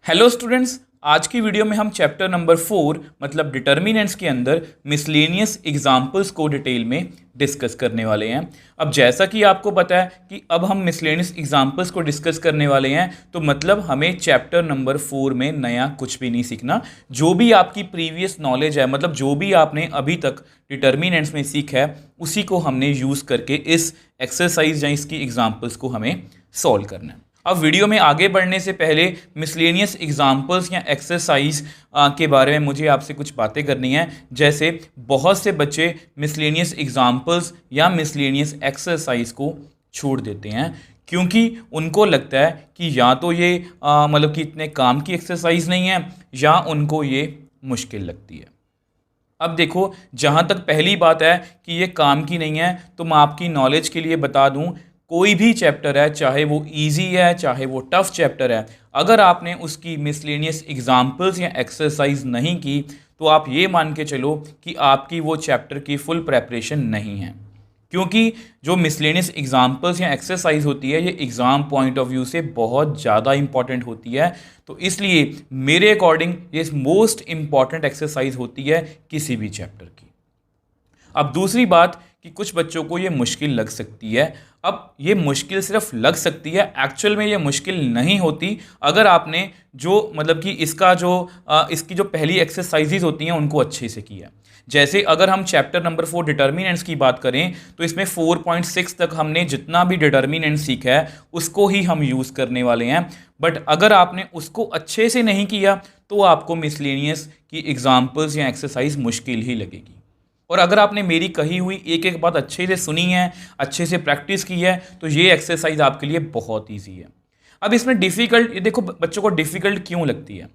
Hello students, आज की video में हम चैप्टर नंबर 4 मतलब डिटर्मिनेंट्स के अंदर मिसलेनियस एग्जाम्पल्स को डिटेल में डिस्कस करने वाले हैं। अब जैसा कि आपको पता है कि अब हम मिसलेनियस एग्जाम्पल्स को डिस्कस करने वाले हैं, तो मतलब हमें चैप्टर नंबर 4 में नया कुछ भी नहीं सीखना। जो भी आपकी प्रीवियस नॉलेज है, मतलब जो भी आपने अभी तक डिटर्मिनेंट्स में सीखा है, उसी को हमने यूज़ करके इस एक्सरसाइज या इसकी एग्जाम्पल्स को हमें सॉल्व करना है। अब वीडियो में आगे बढ़ने से पहले मिसलेनियस एग्जाम्पल्स या एक्सरसाइज के बारे में मुझे आपसे कुछ बातें करनी है। जैसे बहुत से बच्चे मिसलेनियस एग्जाम्पल्स या मिसलेनियस एक्सरसाइज को छोड़ देते हैं क्योंकि उनको लगता है कि या तो ये मतलब कि इतने काम की एक्सरसाइज नहीं है या उनको ये मुश्किल लगती है। अब देखो, जहाँ तक पहली बात है कि ये काम की नहीं है, तो मैं आपकी नॉलेज के लिए बता दूं, कोई भी चैप्टर है, चाहे वो इजी है चाहे वो टफ चैप्टर है, अगर आपने उसकी मिसलेनियस एग्जाम्पल्स या एक्सरसाइज नहीं की तो आप ये मान के चलो कि आपकी वो चैप्टर की फुल प्रेपरेशन नहीं है। क्योंकि जो मिसलेनियस एग्जाम्पल्स या एक्सरसाइज होती है, ये एग्ज़ाम पॉइंट ऑफ व्यू से बहुत ज़्यादा इंपॉर्टेंट होती है। तो इसलिए मेरे अकॉर्डिंग ये मोस्ट इंपॉर्टेंट एक्सरसाइज होती है किसी भी चैप्टर की। अब दूसरी बात कि कुछ बच्चों को ये मुश्किल लग सकती है। अब ये मुश्किल सिर्फ लग सकती है, एक्चुअल में ये मुश्किल नहीं होती अगर आपने जो मतलब कि इसकी जो पहली एक्सरसाइजेज होती हैं उनको अच्छे से किया। जैसे अगर हम चैप्टर नंबर 4 डिटर्मिनेंट्स की बात करें तो इसमें 4.6 तक हमने जितना भी डिटर्मिनेंट सीखा है उसको ही हम यूज़ करने वाले हैं। बट अगर आपने उसको अच्छे से नहीं किया तो आपको मिसलेनियस की एग्जाम्पल्स या एक्सरसाइज मुश्किल ही लगेगी। और अगर आपने मेरी कही हुई एक एक बात अच्छे से सुनी है, अच्छे से प्रैक्टिस की है, तो ये एक्सरसाइज आपके लिए बहुत ईजी है। अब इसमें डिफ़िकल्ट, ये देखो बच्चों को डिफ़िकल्ट क्यों लगती है,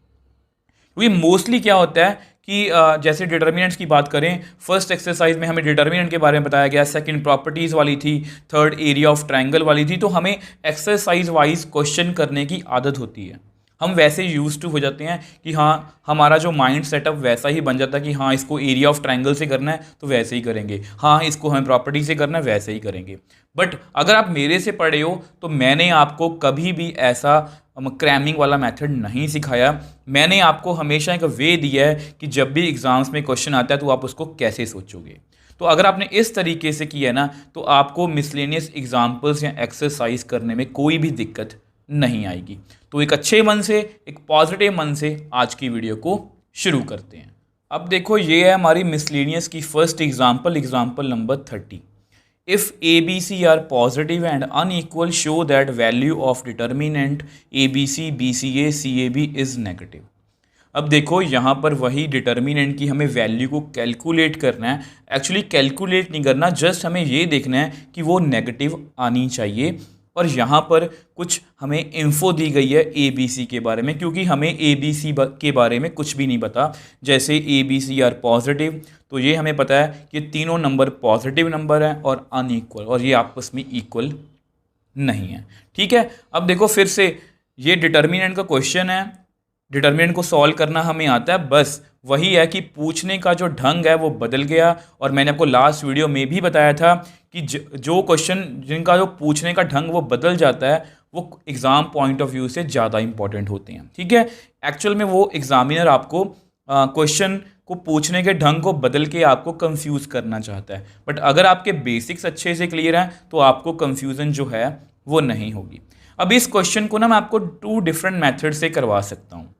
क्योंकि मोस्टली क्या होता है कि जैसे डिटर्मिनेंट्स की बात करें, फर्स्ट एक्सरसाइज में हमें डिटर्मिनेंट के बारे में बताया गया, सेकंड प्रॉपर्टीज़ वाली थी, थर्ड एरिया ऑफ ट्रायंगल वाली थी। तो हमें एक्सरसाइज वाइज क्वेश्चन करने की आदत होती है, हम वैसे यूज टू हो जाते हैं कि हाँ, हमारा जो माइंड सेटअप वैसा ही बन जाता है कि हाँ, इसको एरिया ऑफ ट्रायंगल से करना है तो वैसे ही करेंगे, हाँ इसको हमें प्रॉपर्टी से करना है वैसे ही करेंगे। बट अगर आप मेरे से पढ़े हो तो मैंने आपको कभी भी ऐसा क्रैमिंग वाला मेथड नहीं सिखाया। मैंने आपको हमेशा एक वे दिया है कि जब भी एग्जाम्स में क्वेश्चन आता है तो आप उसको कैसे सोचोगे। तो अगर आपने इस तरीके से किया ना तो आपको मिसलेनियस एग्जाम्पल्स या एक्सरसाइज करने में कोई भी दिक्कत नहीं आएगी। तो एक अच्छे मन से, एक पॉजिटिव मन से आज की वीडियो को शुरू करते हैं। अब देखो, ये है हमारी मिसलेनियस की first example number 30। If a b c are positive and unequal show that value of determinant a b c b c a c a b is negative. अब देखो, यहाँ पर वही डिटर्मिनेंट की हमें वैल्यू को कैलकुलेट करना है। एक्चुअली कैलकुलेट नहीं करना, जस्ट हमें ये देखना है कि वो नेगेटिव आनी चाहिए। और यहाँ पर कुछ हमें इन्फो दी गई है ए बी सी के बारे में, क्योंकि हमें ए बी सी के बारे में कुछ भी नहीं पता। जैसे a b c are positive, तो ये हमें पता है कि तीनों नंबर पॉजिटिव नंबर हैं और अनइक्वल, और ये आपस में इक्वल नहीं है। ठीक है, अब देखो फिर से, ये डिटर्मिनेंट का क्वेश्चन है, डिटर्मिनेंट को सॉल्व करना हमें आता है, बस वही है कि पूछने का जो ढंग है वो बदल गया। और मैंने आपको लास्ट वीडियो में भी बताया था कि जो क्वेश्चन जिनका जो पूछने का ढंग वो बदल जाता है वो एग्ज़ाम पॉइंट ऑफ व्यू से ज़्यादा इंपॉर्टेंट होते हैं। ठीक है, एक्चुअल में वो एग्जामिनर आपको क्वेश्चन को पूछने के ढंग को बदल के आपको कंफ्यूज करना चाहता है। बट अगर आपके बेसिक्स अच्छे से क्लियर हैं तो आपको कंफ्यूजन जो है वो नहीं होगी। अब इस क्वेश्चन को ना मैं आपको 2 डिफरेंट मेथड से करवा सकता हूँ।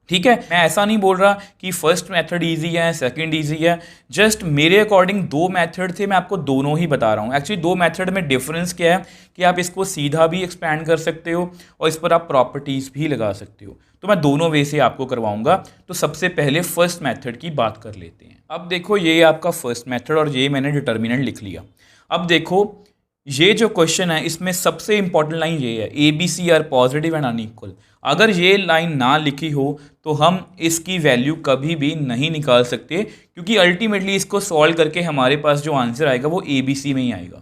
ठीक है, मैं ऐसा नहीं बोल रहा कि फर्स्ट मेथड इजी है, सेकंड इजी है। जस्ट मेरे अकॉर्डिंग 2 मेथड थे, मैं आपको दोनों ही बता रहा हूँ। एक्चुअली 2 मेथड में डिफरेंस क्या है कि आप इसको सीधा भी एक्सपैंड कर सकते हो और इस पर आप प्रॉपर्टीज़ भी लगा सकते हो। तो मैं दोनों वे से आपको करवाऊंगा। तो सबसे पहले फर्स्ट मेथड की बात कर लेते हैं। अब देखो, ये आपका फर्स्ट मेथड और ये मैंने डिटर्मिनेंट लिख लिया। अब देखो, ये जो क्वेश्चन है इसमें सबसे इंपॉर्टेंट लाइन ये है, a b c are positive and unequal. अगर ये लाइन ना लिखी हो तो हम इसकी वैल्यू कभी भी नहीं निकाल सकते, क्योंकि अल्टीमेटली इसको सॉल्व करके हमारे पास जो आंसर आएगा वो ए बी सी में ही आएगा।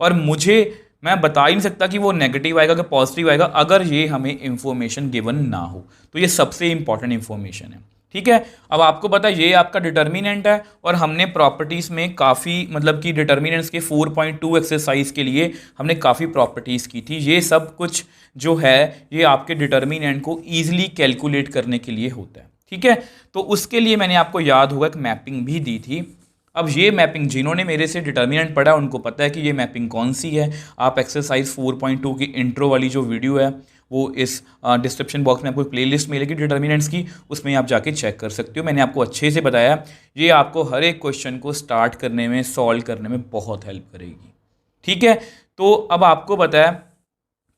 और मैं बता ही नहीं सकता कि वो नेगेटिव आएगा कि पॉजिटिव आएगा अगर ये हमें इंफॉर्मेशन गिवन ना हो। तो ये सबसे इंपॉर्टेंट इंफॉर्मेशन है। ठीक है। अब आपको पता है ये आपका डिटर्मिनेंट है और हमने प्रॉपर्टीज़ में काफ़ी मतलब कि डिटर्मिनेंट्स के 4.2 एक्सरसाइज के लिए हमने काफ़ी प्रॉपर्टीज़ की थी। ये सब कुछ जो है ये आपके डिटर्मिनेंट को ईजिली कैलकुलेट करने के लिए होता है। ठीक है, तो उसके लिए मैंने आपको याद होगा एक मैपिंग भी दी थी। अब ये मैपिंग जिन्होंने मेरे से डिटर्मिनेंट पढ़ा उनको पता है कि ये मैपिंग कौन सी है। आप एक्सरसाइज 4.2 की इंट्रो वाली जो वीडियो है वो इस डिस्क्रिप्शन बॉक्स में आपको प्लेलिस्ट मिलेगी डिटर्मिनेंट्स की, उसमें आप जाके चेक कर सकते हो। मैंने आपको अच्छे से बताया, ये आपको हर एक क्वेश्चन को स्टार्ट करने में, सॉल्व करने में बहुत हेल्प करेगी। ठीक है, तो अब आपको पता है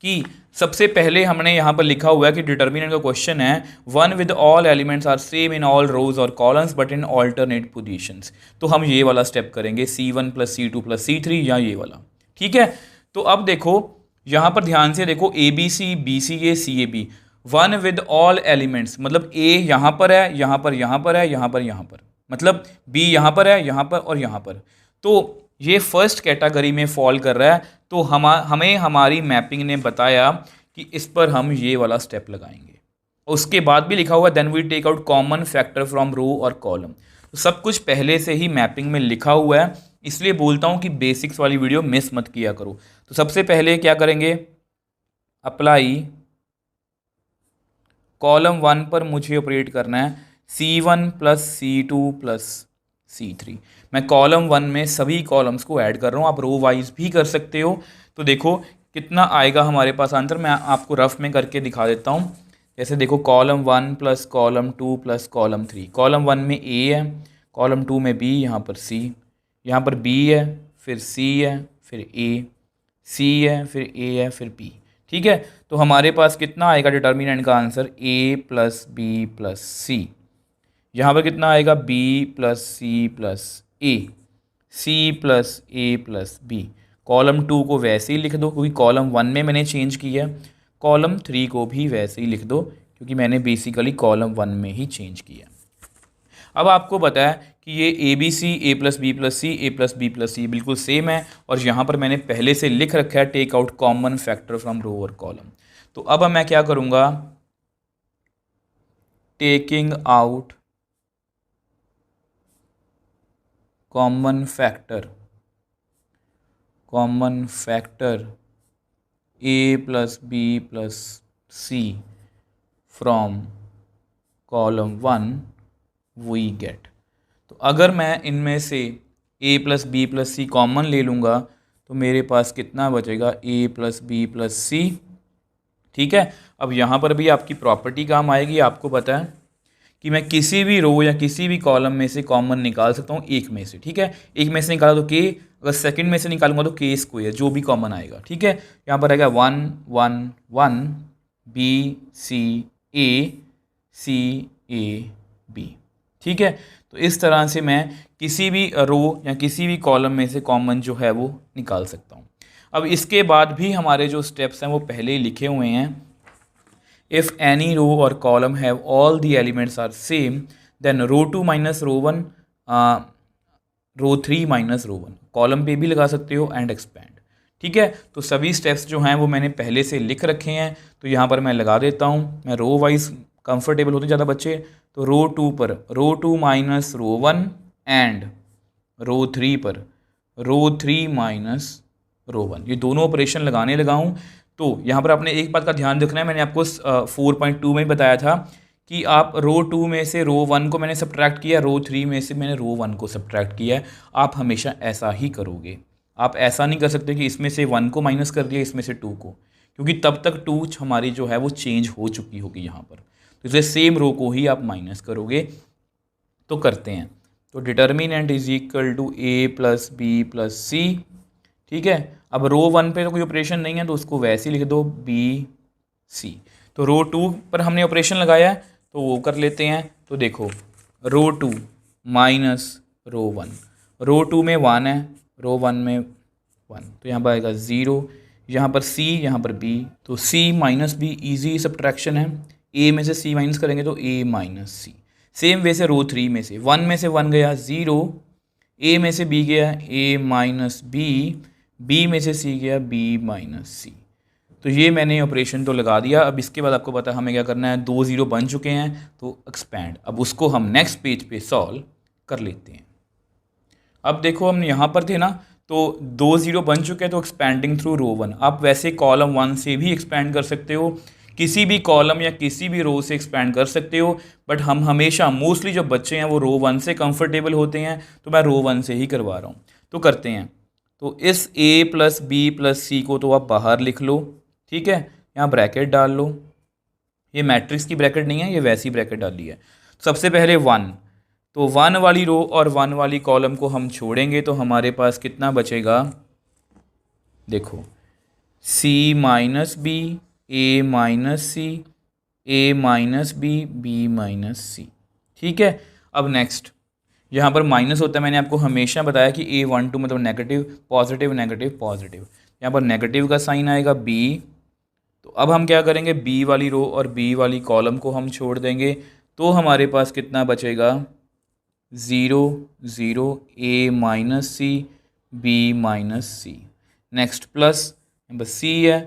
कि सबसे पहले हमने यहाँ पर लिखा हुआ है कि डिटर्मिनेंट का क्वेश्चन है one with all elements are same in all rows और columns but in alternate positions. तो हम ये वाला स्टेप करेंगे C1 + C2 + C3 या ये वाला। ठीक है, तो अब देखो यहाँ पर ध्यान से देखो ABC BCA CAB one with all elements, मतलब A यहाँ पर है, यहाँ पर, यहाँ पर है, यहाँ पर, यहाँ पर, मतलब B यहाँ पर है, यहाँ पर और यहाँ पर। तो ये फर्स्ट कैटेगरी में फॉल कर रहा है। तो हमें हमारी मैपिंग ने बताया कि इस पर हम ये वाला स्टेप लगाएंगे। उसके बाद भी लिखा हुआ then we take out common factor from row और कॉलम। तो सब कुछ पहले से ही मैपिंग में लिखा हुआ है, इसलिए बोलता हूँ कि बेसिक्स वाली वीडियो मिस मत किया करो। तो सबसे पहले क्या करेंगे, अप्लाई कॉलम 1 पर मुझे ऑपरेट करना है C1 + C2 + C3। मैं कॉलम 1 में सभी कॉलम्स को ऐड कर रहा हूँ, आप रो वाइज भी कर सकते हो। तो देखो कितना आएगा हमारे पास आंसर, मैं आपको रफ में करके दिखा देता हूँ। जैसे देखो कॉलम 1 + कॉलम 2 + कॉलम 3, कॉलम 1 में A है, कॉलम 2 में B, यहाँ पर C, यहाँ पर B है, फिर C है, फिर A, C है, फिर A है, फिर B। ठीक है, तो हमारे पास कितना आएगा डिटर्मिनेंट का आंसर A + B + C। यहाँ पर कितना आएगा B + C + A, C + A + B। Column 2 को वैसे ही लिख दो क्योंकि कॉलम 1 में मैंने चेंज किया है, कॉलम 3 को भी वैसे ही लिख दो क्योंकि मैंने बेसिकली कॉलम 1 में ही चेंज किया। अब आपको पता है कि ये ABC A + B + C A + B + C बिल्कुल सेम है और यहाँ पर मैंने पहले से लिख रखा है take out common factor from row और कॉलम। तो अब मैं क्या करूँगा, taking out common factor A + B + C from column 1 we get. तो अगर मैं इनमें से A + B + C कॉमन ले लूँगा तो मेरे पास कितना बचेगा, A + B + C। ठीक है, अब यहाँ पर भी आपकी प्रॉपर्टी काम आएगी। आपको पता है कि मैं किसी भी रो या किसी भी कॉलम में से कॉमन निकाल सकता हूँ एक में से। ठीक है, एक में से निकाला तो K, अगर सेकंड में से निकालूंगा तो K² जो भी कॉमन आएगा। ठीक है, यहाँ पर आएगा 1 1 1 B C A C A B। ठीक है, तो इस तरह से मैं किसी भी रो या किसी भी कॉलम में से कॉमन जो है वो निकाल सकता हूँ। अब इसके बाद भी हमारे जो स्टेप्स हैं वो पहले ही लिखे हुए हैं। इफ़ एनी रो और column have all the elements are same then row 2 - row 1 row 3 - row 1, column पे भी लगा सकते हो एंड एक्सपेंड। ठीक है, तो सभी स्टेप्स जो हैं वो मैंने पहले से लिख रखे हैं, तो यहाँ पर मैं लगा देता हूँ। मैं रो वाइज कंफर्टेबल होते ज़्यादा बच्चे, तो रो 2 पर रो 2 - रो 1 एंड रो 3 पर रो 3 - रो 1, ये दोनों ऑपरेशन लगाने लगा हूँ। तो यहाँ पर आपने एक बात का ध्यान रखना है, मैंने आपको 4.2 में बताया था कि आप रो 2 में से रो 1 को मैंने सब्ट्रैक्ट किया, रो 3 में से मैंने रो 1 को सब्ट्रैक्ट किया है। आप हमेशा ऐसा ही करोगे, आप ऐसा नहीं कर सकते कि इसमें से 1 को माइनस कर दिया, इसमें से 2 को, क्योंकि तब तक 2 हमारी जो है वो चेंज हो चुकी होगी यहाँ पर। तो इसलिए सेम रो को ही आप माइनस करोगे। तो करते हैं, तो determinant is equal to A + B + C। ठीक है, अब रो 1 पे तो कोई ऑपरेशन नहीं है तो उसको वैसे ही लिख दो B C। तो रो 2 पर हमने ऑपरेशन लगाया है तो वो कर लेते हैं। तो देखो रो 2 - रो 1, रो 2 में 1 है, रो 1 में 1, तो यहाँ पर आएगा 0, यहाँ पर C, यहाँ पर B, तो C - B ईजी सब्ट्रैक्शन है। A में से C माइनस करेंगे तो A - C। सेम वैसे रो 3 में से 1 में से 1 गया 0, A में से B गया A - B, B में से C गया B - C। तो ये मैंने ऑपरेशन तो लगा दिया। अब इसके बाद आपको पता है हमें क्या करना है, 2 0 बन चुके हैं तो एक्सपैंड। अब उसको हम नेक्स्ट पेज पे सॉल्व कर लेते हैं। अब देखो हम यहाँ पर थे ना, तो 2 0 बन चुके हैं तो एक्सपैंडिंग थ्रू रो 1। आप वैसे कॉलम 1 से भी एक्सपैंड कर सकते हो, किसी भी कॉलम या किसी भी रो से एक्सपैंड कर सकते हो, बट हम हमेशा मोस्टली जो बच्चे हैं वो रो 1 से कंफर्टेबल होते हैं, तो मैं रो 1 से ही करवा रहा हूँ। तो करते हैं, तो इस a प्लस बी प्लस सी को तो आप बाहर लिख लो, ठीक है, यहाँ ब्रैकेट डाल लो। ये मैट्रिक्स की ब्रैकेट नहीं है, ये वैसी ब्रैकेट डाली है। सबसे पहले 1, तो 1 वाली रो और 1 वाली कॉलम को हम छोड़ेंगे तो हमारे पास कितना बचेगा, देखो c minus B, a minus C, a minus B, b minus C, ठीक है। अब नेक्स्ट यहाँ पर माइनस होता है, मैंने आपको हमेशा बताया कि a12 मतलब नेगेटिव पॉजिटिव नेगेटिव पॉजिटिव, यहाँ पर नेगेटिव का साइन आएगा b। तो अब हम क्या करेंगे, b वाली रो और b वाली कॉलम को हम छोड़ देंगे, तो हमारे पास कितना बचेगा, 0 0, a minus c, b minus c, next plus बस c है,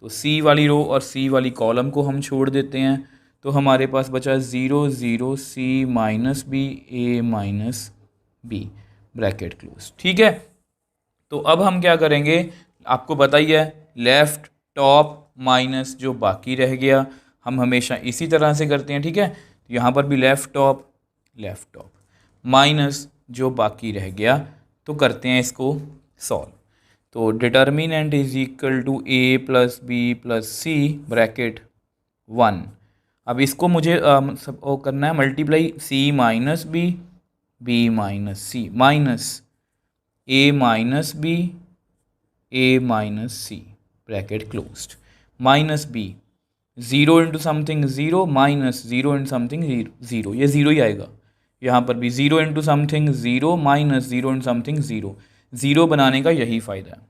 तो c वाली रो और c वाली कॉलम को हम छोड़ देते हैं, तो हमारे पास बचा 0 0, c minus B, a minus b, bracket close, ठीक है। तो अब हम क्या करेंगे, आपको बताइए लेफ़्ट टॉप माइनस जो बाकी रह गया, हम हमेशा इसी तरह से करते हैं, ठीक है। तो यहाँ पर भी लेफ़्ट टॉप माइनस जो बाकी रह गया, तो करते हैं इसको सॉल्व। तो determinant is equal to a plus B plus c bracket 1। अब इसको मुझे सब वो करना है multiply, c minus B, b minus c minus a minus B, a minus c, bracket closed, minus b, 0 into something 0 minus 0 into something 0, ये 0 ही आएगा। यहाँ पर भी 0 into something 0 minus 0 into something 0 बनाने का यही फ़ायदा है।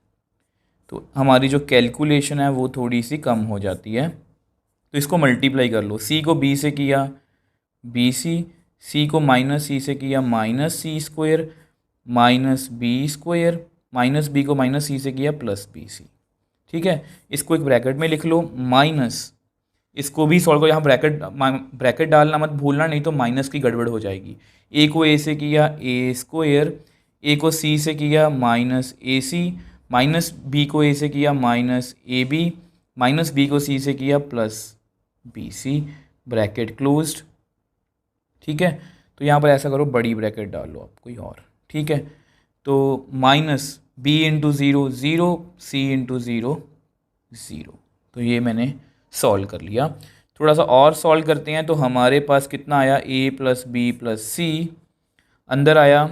तो हमारी जो कैलकुलेशन है वो थोड़ी सी कम हो जाती है। तो इसको मल्टीप्लाई कर लो, c को b से किया बी सी, सी को माइनस सी से किया माइनस सी square, minus B square, minus B को माइनस सी से किया प्लस बी सी, ठीक है। इसको एक ब्रैकेट में लिख लो, माइनस इसको भी सॉल्व करो, यहाँ ब्रैकेट डालना मत भूलना, नहीं तो माइनस की गड़बड़ हो जाएगी। ए को ए से किया ए स्क्वायर, ए को सी से किया minus A C, minus B को ए से किया minus A B, minus B को सी से किया plus B C, bracket closed, ठीक है। तो यहाँ पर ऐसा करो, बड़ी ब्रैकेट डाल लो आप कोई और, ठीक है। तो माइनस बी इंटू 0 0, सी इंटू 0 0, तो ये मैंने सॉल्व कर लिया। थोड़ा सा और सॉल्व करते हैं, तो हमारे पास कितना आया, a plus B plus c, अंदर आया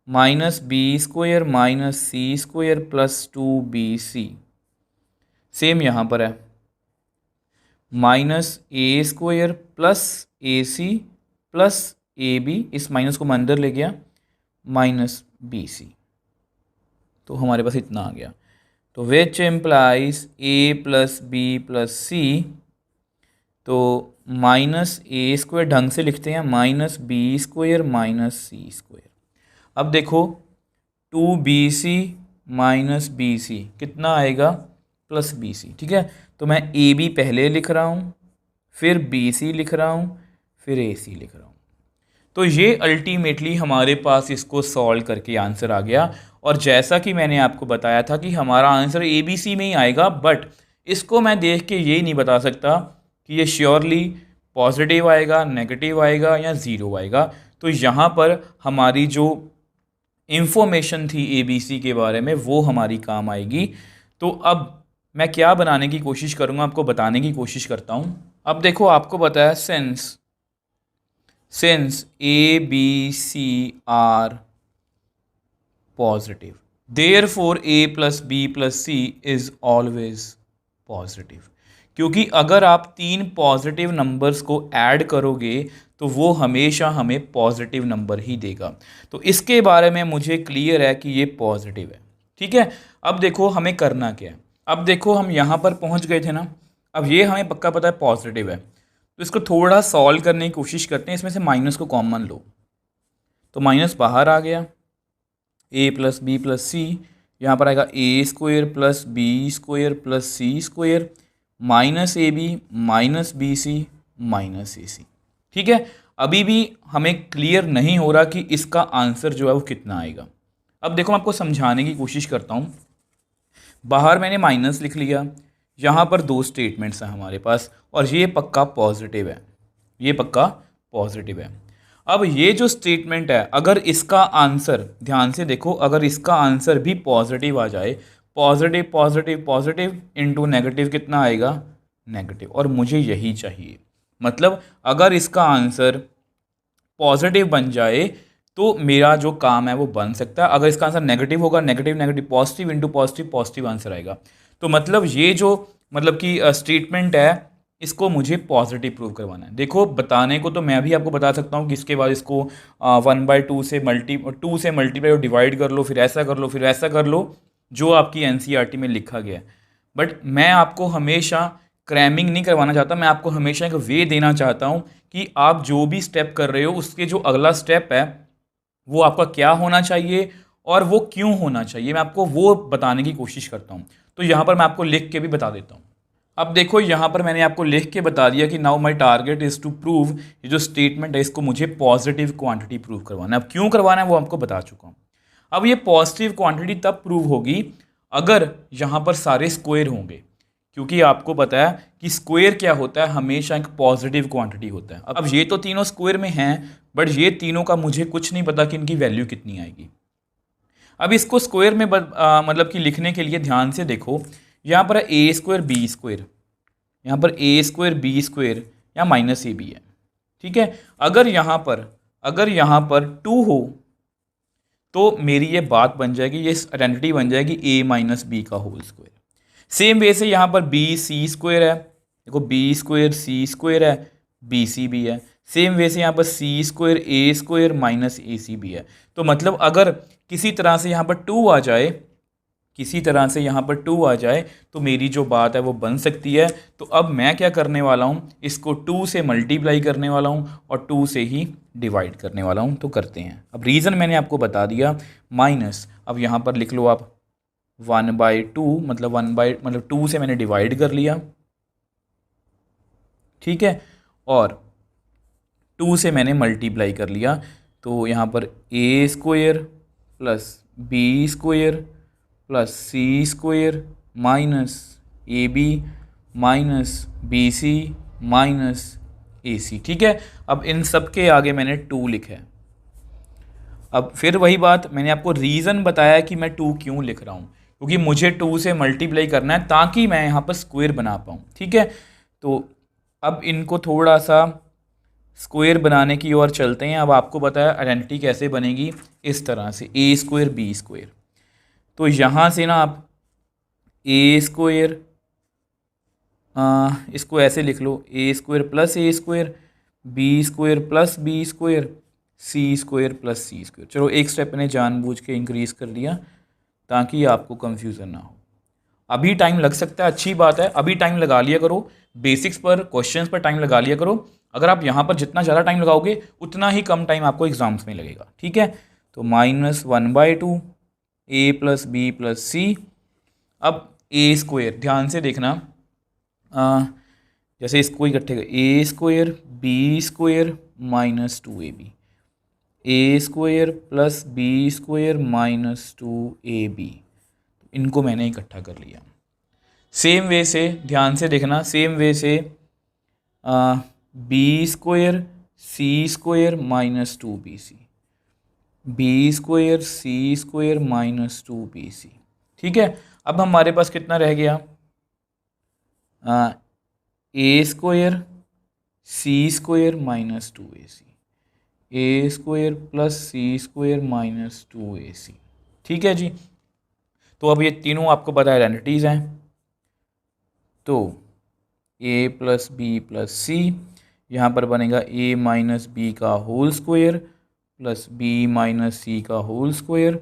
माइनस बी स्क्वायर माइनस सी स्क्वायर प्लस 2bc, सेम यहाँ पर है minus A square plus a c plus a b, इस माइनस को मैं अंदर ले गया, माइनस बी सी, तो हमारे पास इतना आ गया। तो which implies A plus B plus C, तो माइनस ए स्क्वायर ढंग से लिखते हैं, माइनस बी स्क्वायर माइनस सी स्क्वायर। अब देखो 2bc माइनस बी सी कितना आएगा, प्लस बी सी, ठीक है। तो मैं ए बी पहले लिख रहा हूँ, फिर बी सी लिख रहा हूँ, फिर ए सी लिख रहा हूँ। तो ये अल्टीमेटली हमारे पास इसको सॉल्व करके आंसर आ गया। और जैसा कि मैंने आपको बताया था कि हमारा आंसर ए बी सी में ही आएगा, बट इसको मैं देख के ये नहीं बता सकता कि ये श्योरली पॉजिटिव आएगा, नेगेटिव आएगा या ज़ीरो आएगा। तो यहाँ पर हमारी जो इंफॉर्मेशन थी ए बी सी के बारे में वो हमारी काम आएगी। तो अब मैं क्या बनाने की कोशिश करूँगा, आपको बताने की कोशिश करता हूँ। अब देखो आपको पता है since a b c are positive, therefore a plus B plus c is always positive. क्योंकि अगर आप 3 पॉजिटिव नंबर्स को ऐड करोगे तो वो हमेशा हमें पॉजिटिव नंबर ही देगा। तो इसके बारे में मुझे क्लियर है कि ये पॉजिटिव है, ठीक है। अब देखो हमें करना क्या है, अब देखो हम यहाँ पर पहुँच गए थे ना, अब ये हमें पक्का पता है पॉजिटिव है, तो इसको थोड़ा सॉल्व करने की कोशिश करते हैं। इसमें से माइनस को कॉमन लो, तो माइनस बाहर आ गया, A plus B plus C, यहाँ पर आएगा A square plus B square plus C square minus A B minus B C minus A C. ठीक है, अभी भी हमें क्लियर नहीं हो रहा कि इसका आंसर जो है वो कितना आएगा। अब देखो मैं आपको समझाने की कोशिश करता हूँ। बाहर मैंने माइनस लिख लिया, यहाँ पर दो स्टेटमेंट्स हैं हमारे पास और ये पक्का पॉजिटिव है, ये पक्का पॉजिटिव है। अब ये जो स्टेटमेंट है, अगर इसका आंसर ध्यान से देखो, अगर इसका आंसर भी पॉजिटिव आ जाए, positive positive positive into negative कितना आएगा, नेगेटिव, और मुझे यही चाहिए। मतलब अगर इसका आंसर पॉजिटिव बन जाए तो मेरा जो काम है वो बन सकता है। अगर इसका आंसर नेगेटिव होगा, negative negative positive into positive positive answer आएगा। तो मतलब ये जो मतलब कि स्टेटमेंट है, इसको मुझे पॉजिटिव प्रूव करवाना है। देखो बताने को तो मैं भी आपको बता सकता हूँ कि इसके बाद इसको 1/2 से मल्टीप्लाई और डिवाइड कर लो, फिर ऐसा कर लो, फिर ऐसा कर लो, जो आपकी एनसीईआरटी में लिखा गया है। बट मैं आपको हमेशा क्रैमिंग नहीं करवाना चाहता, मैं आपको हमेशा एक वे देना चाहता हूँ कि आप जो भी स्टेप कर रहे हो उसके जो अगला स्टेप है वो आपका क्या होना चाहिए और वो क्यों होना चाहिए, मैं आपको वो बताने की कोशिश करता हूँ। तो यहाँ पर मैं आपको लिख के भी बता देता हूँ। अब देखो यहाँ पर मैंने आपको लिख के बता दिया कि now my target is to prove, ये जो स्टेटमेंट है इसको मुझे पॉजिटिव क्वांटिटी प्रूव करवाना है। अब क्यों करवाना है वो आपको बता चुका हूँ। अब ये पॉजिटिव क्वांटिटी तब प्रूव होगी अगर यहाँ पर सारे स्क्वायर होंगे, क्योंकि आपको पता है कि स्क्वायर क्या होता है, हमेशा एक पॉजिटिव क्वांटिटी होता है। अब ये तो तीनों स्क्वायर में हैं, बट ये तीनों का मुझे कुछ नहीं पता कि इनकी वैल्यू कितनी आएगी। अब इसको स्क्वायर में मतलब कि लिखने के लिए ध्यान से देखो, यहाँ पर ए स्क्वायर बी स्क्वायर, यहाँ पर ए स्क्वायर बी स्क्वायर या माइनस ए बी है। ठीक है, अगर यहाँ पर 2 हो तो मेरी ये बात बन जाएगी, ये आइडेंटिटी बन जाएगी ए माइनस बी का होल स्क्वायर। सेम वे से यहाँ पर बी सी स्क्वायर है, देखो बी स्क्वायर सी स्क्वायर है, बी सी भी है। सेम वे से यहाँ पर सी square A square minus A सी भी है। तो मतलब अगर किसी तरह से यहाँ पर 2 आ जाए, किसी तरह से यहाँ पर 2 आ जाए तो मेरी जो बात है वो बन सकती है। तो अब मैं क्या करने वाला हूँ, इसको 2 से मल्टीप्लाई करने वाला हूँ और 2 से ही डिवाइड करने वाला हूँ। तो करते हैं। अब रीज़न मैंने आपको बता दिया, माइनस, अब यहाँ पर लिख लो आप 1/2, मतलब 2 से मैंने डिवाइड कर लिया। ठीक है, और 2 से मैंने मल्टीप्लाई कर लिया। तो यहाँ पर A square plus B square plus C square minus A B minus B C minus A C. ठीक है, अब इन सब के आगे मैंने 2 लिखा है। अब फिर वही बात, मैंने आपको रीज़न बताया कि मैं 2 क्यों लिख रहा हूँ, क्योंकि मुझे 2 से मल्टीप्लाई करना है ताकि मैं यहाँ पर स्क्वायर बना पाऊँ। ठीक है, तो अब इनको थोड़ा सा स्क्वायर बनाने की ओर चलते हैं। अब आपको पता है आइडेंटिटी कैसे बनेगी, इस तरह से ए स्क्वायर बी स्क्वायर। तो यहाँ से ना आप ए स्क्वायर, इसको ऐसे लिख लो, A square plus A square B square plus B square C square plus C square. चलो एक स्टेप मैंने जानबूझ के इंक्रीज़ कर दिया ताकि आपको कंफ्यूजन ना हो। अभी टाइम लग सकता है, अच्छी बात है, अभी टाइम लगा लिया करो, बेसिक्स पर क्वेश्चंस पर टाइम लगा लिया करो। अगर आप यहाँ पर जितना ज़्यादा टाइम लगाओगे उतना ही कम टाइम आपको एग्जाम्स में लगेगा। ठीक है, तो -1/2 ए प्लस बी प्लस सी। अब ए स्क्वायर ध्यान से देखना, जैसे इसको इकट्ठे कर, A square B square minus 2ab, A square plus B square minus 2ab, इनको मैंने इकट्ठा कर लिया। सेम वे से ध्यान से देखना, सेम वे से B square C square minus 2bc, B square C square minus 2bc। ठीक है, अब हमारे पास कितना रह गया, A square C square minus 2ac, A square plus C square minus 2ac। ठीक है जी, तो अब ये तीनों आपको पता है आइडेंटिटीज़ हैं। तो A plus B plus C, यहाँ पर बनेगा ए माइनस बी का whole square plus B minus सी का whole square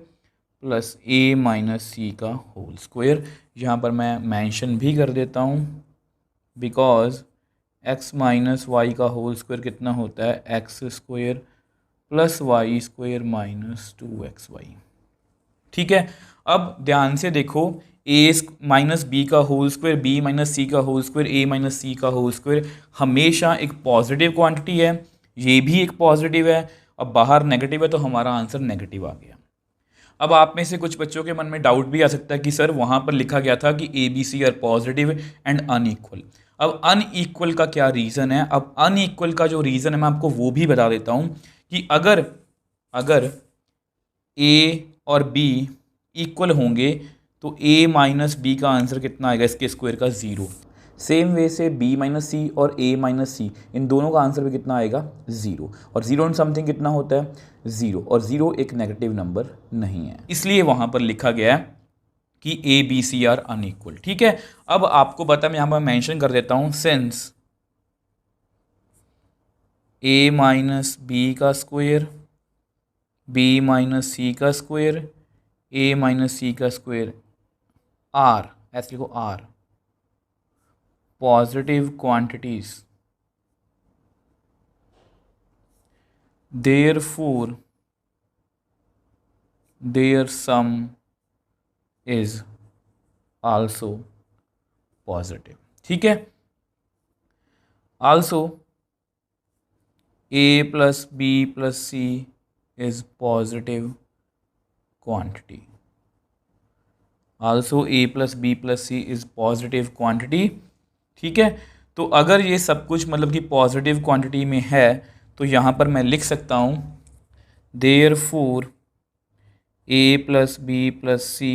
plus A minus सी का होल स्क्वायर। यहाँ पर मैं मेंशन भी कर देता हूँ बिकॉज एक्स माइनस वाई का होल स्क्वायर कितना होता है, x square plus y square minus 2xy। ठीक है। अब ध्यान से देखो, ए माइनस बी का होल स्क्वायर, बी माइनस सी का होल स्क्वायर, ए माइनस सी का होल स्क्वायर हमेशा एक पॉजिटिव क्वांटिटी है, ये भी एक पॉजिटिव है, अब बाहर नेगेटिव है तो हमारा आंसर नेगेटिव आ गया। अब आप में से कुछ बच्चों के मन में डाउट भी आ सकता है कि सर वहाँ पर लिखा गया था कि a b c are positive and unequal. अब अनइक्वल का क्या रीज़न है? अब अनइक्वल का जो रीज़न है मैं आपको वो भी बता देता हूँ कि अगर ए और बी इक्वल होंगे तो ए माइनस बी का आंसर कितना आएगा? इसके स्क्वायर का 0। सेम वे से बी माइनस सी और ए माइनस सी, इन दोनों का आंसर भी कितना आएगा? 0। और 0 एंड समथिंग कितना होता है? 0। और 0 एक नेगेटिव नंबर नहीं है, इसलिए वहाँ पर लिखा गया है कि a b c are unequal. ठीक है। अब आपको पता, मैं यहाँ पर मेंशन कर देता हूँ, सिंस ए माइनस बी का स्क्वायर, बी माइनस सी का स्क्वायर, ए माइनस सी का स्क्वायर आर, ऐसे लिखो are positive quantities, therefore their sum is also positive। ठीक है। also a plus b plus c is positive quantity, also a plus b plus c is positive quantity। ठीक है। तो अगर ये सब कुछ मतलब कि पॉजिटिव क्वांटिटी में है तो यहाँ पर मैं लिख सकता हूँ therefore a plus B plus C